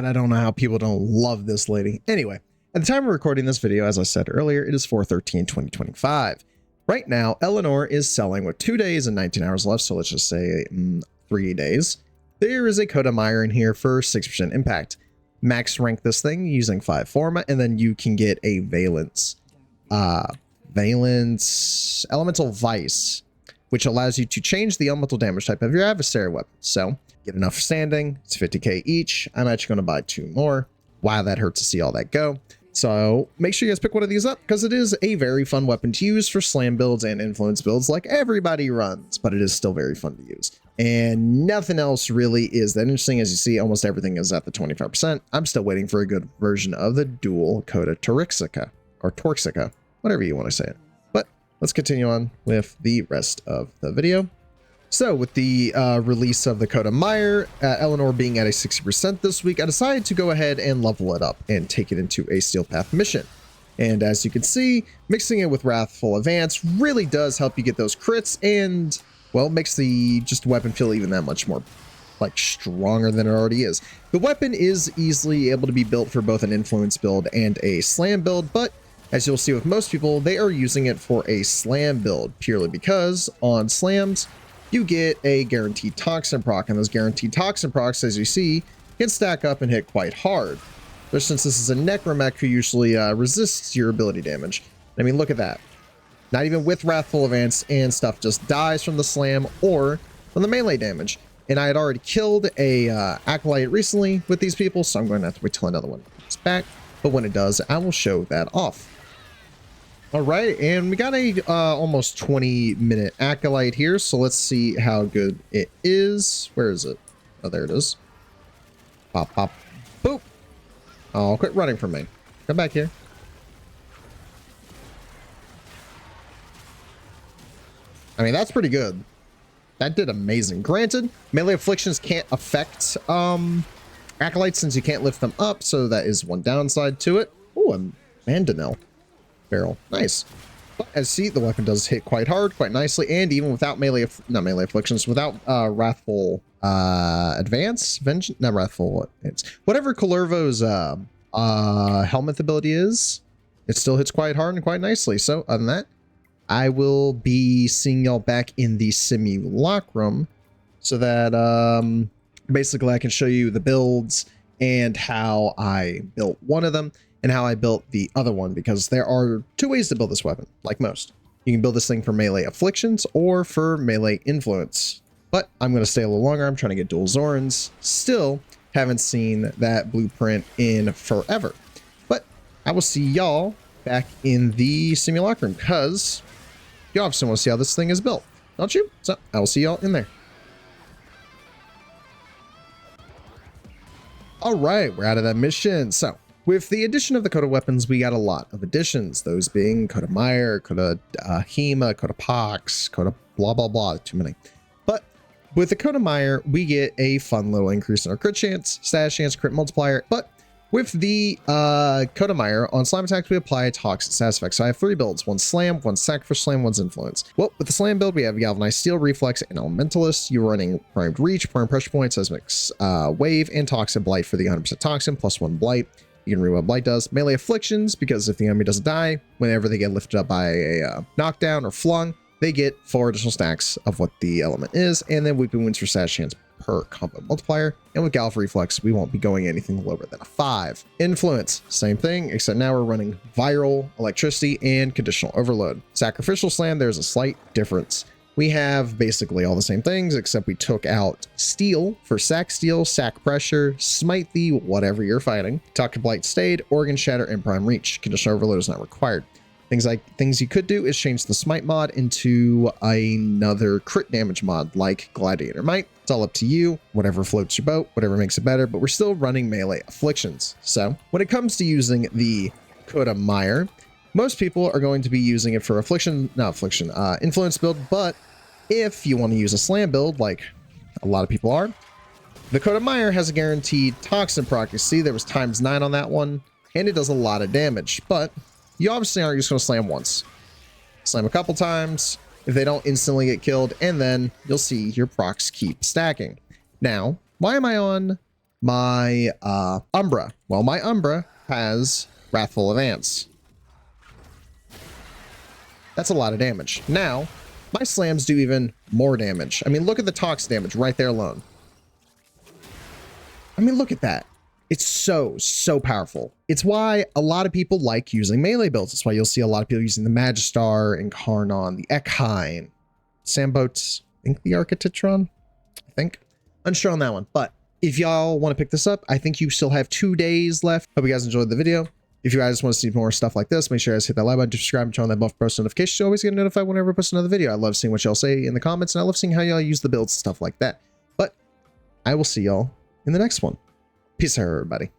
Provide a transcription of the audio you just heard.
I don't know how people don't love this lady. Anyway, at the time of recording this video, as I said earlier, it is 4/13/2025. Right now, Eleanor is selling with 2 days and 19 hours left, so let's just say 3 days. There is a Coda Mire in here for 6% impact. Max rank this thing using 5 forma, and then you can get a Valence Elemental Vice, which allows you to change the elemental damage type of your adversary weapon. So, get enough standing, it's 50k each. I'm actually going to buy 2 more. Wow, that hurts to see all that go. So make sure you guys pick one of these up because it is a very fun weapon to use for slam builds and influence builds like everybody runs, but it is still very fun to use. And nothing else really is that interesting. As you see, almost everything is at the 25%. I'm still waiting for a good version of the dual Coda Torixica or Torxica, whatever you want to say it. But let's continue on with the rest of the video. So with the release of the Coda Mire, Eleanor being at a 60% this week, I decided to go ahead and level it up and take it into a Steel Path mission. And as you can see, mixing it with Wrathful Advance really does help you get those crits and, well, makes the just weapon feel even that much more like stronger than it already is. The weapon is easily able to be built for both an influence build and a slam build, but as you'll see with most people, they are using it for a slam build purely because on slams, you get a guaranteed toxin proc, and those guaranteed toxin procs, as you see, can stack up and hit quite hard. But since this is a necromech who usually resists your ability damage, I mean, look at that. Not even with Wrathful Advance and stuff just dies from the slam or from the melee damage. And I had already killed a Acolyte recently with these people, so I'm going to have to wait till another one comes back. But when it does, I will show that off. All right, and we got a almost 20-minute Acolyte here, so let's see how good it is. Where is it? Oh, there it is. Pop, pop, boop. Oh, quit running from me. Come back here. I mean, that's pretty good. That did amazing. Granted, melee afflictions can't affect Acolytes since you can't lift them up, so that is one downside to it. Oh, a Mandanel barrel. Nice. But as you see, the weapon does hit quite hard, quite nicely, and even without not melee afflictions, without Wrathful Advance, Vengeance, not Wrathful, it's whatever Kullervo's helmet ability is, it still hits quite hard and quite nicely. So other than that, I will be seeing y'all back in the simulacrum so that basically I can show you the builds and how I built one of them and how I built the other one, because there are 2 ways to build this weapon, like most. You can build this thing for melee afflictions or for melee influence. But I'm going to stay a little longer. I'm trying to get dual Zorns. Still haven't seen that blueprint in forever. But I will see y'all back in the simulacrum because you obviously want to see how this thing is built, don't you? So I will see y'all in there. All right, we're out of that mission. So with the addition of the Coda Weapons, we got a lot of additions, those being Coda Mire, Coda Hema, Coda Pox, Coda blah, blah, blah, too many. But with the Coda Mire, we get a fun little increase in our crit chance, status chance, crit multiplier. But with the Coda Mire, on slime attacks, we apply a toxic status effect. So I have 3 builds, 1 slam, 1 sacrifice slam, 1's influence. Well, with the slam build, we have Galvanized Steel, Reflex, and Elementalist. You're running Primed Reach, Prime Pressure Point, Seismic Wave, and Toxin Blight for the 100% Toxin, plus 1 Blight. You can read what Blight does. Melee Afflictions, because if the enemy doesn't die, whenever they get lifted up by a knockdown or flung, they get 4 additional stacks of what the element is, and then Weeping Wounds for status chance per combo multiplier. And with Galv Reflex, we won't be going anything lower than a 5. Influence, same thing, except now we're running Viral, Electricity, and Conditional Overload. Sacrificial Slam, there's a slight difference. We have basically all the same things, except we took out Steel for Sac Steel, Sac Pressure, Smite the whatever you're fighting, Toxic Blight stayed, Organ Shatter, and Prime Reach. Conditional Overload is not required. Things you could do is change the Smite mod into another crit damage mod like Gladiator Might. It's all up to you, whatever floats your boat, whatever makes it better, but we're still running melee afflictions. So when it comes to using the Coda Mire, most people are going to be using it for influence build, but if you want to use a slam build, like a lot of people are, the Coda Mire has a guaranteed toxin proc. You see, there was ×9 on that one, and it does a lot of damage, but you obviously aren't just going to slam once. Slam a couple times, if they don't instantly get killed, and then you'll see your procs keep stacking. Now, why am I on my Umbra. Well, my Umbra has Wrathful of Ants. That's a lot of damage. Now, my slams do even more damage. I mean, look at the toxic damage right there alone. I mean, look at that. It's so powerful. It's why a lot of people like using melee builds. That's why you'll see a lot of people using the Magistar, Incarnon, the Ekhine, Samboats, I think the Architectron, I think. Unsure on that one. But if y'all want to pick this up, I think you still have 2 days left. Hope you guys enjoyed the video. If you guys want to see more stuff like this, make sure you guys hit that like button, subscribe, and turn on that bell for post notifications. You always get notified whenever I post another video. I love seeing what y'all say in the comments, and I love seeing how y'all use the builds and stuff like that. But I will see y'all in the next one. Peace out, everybody.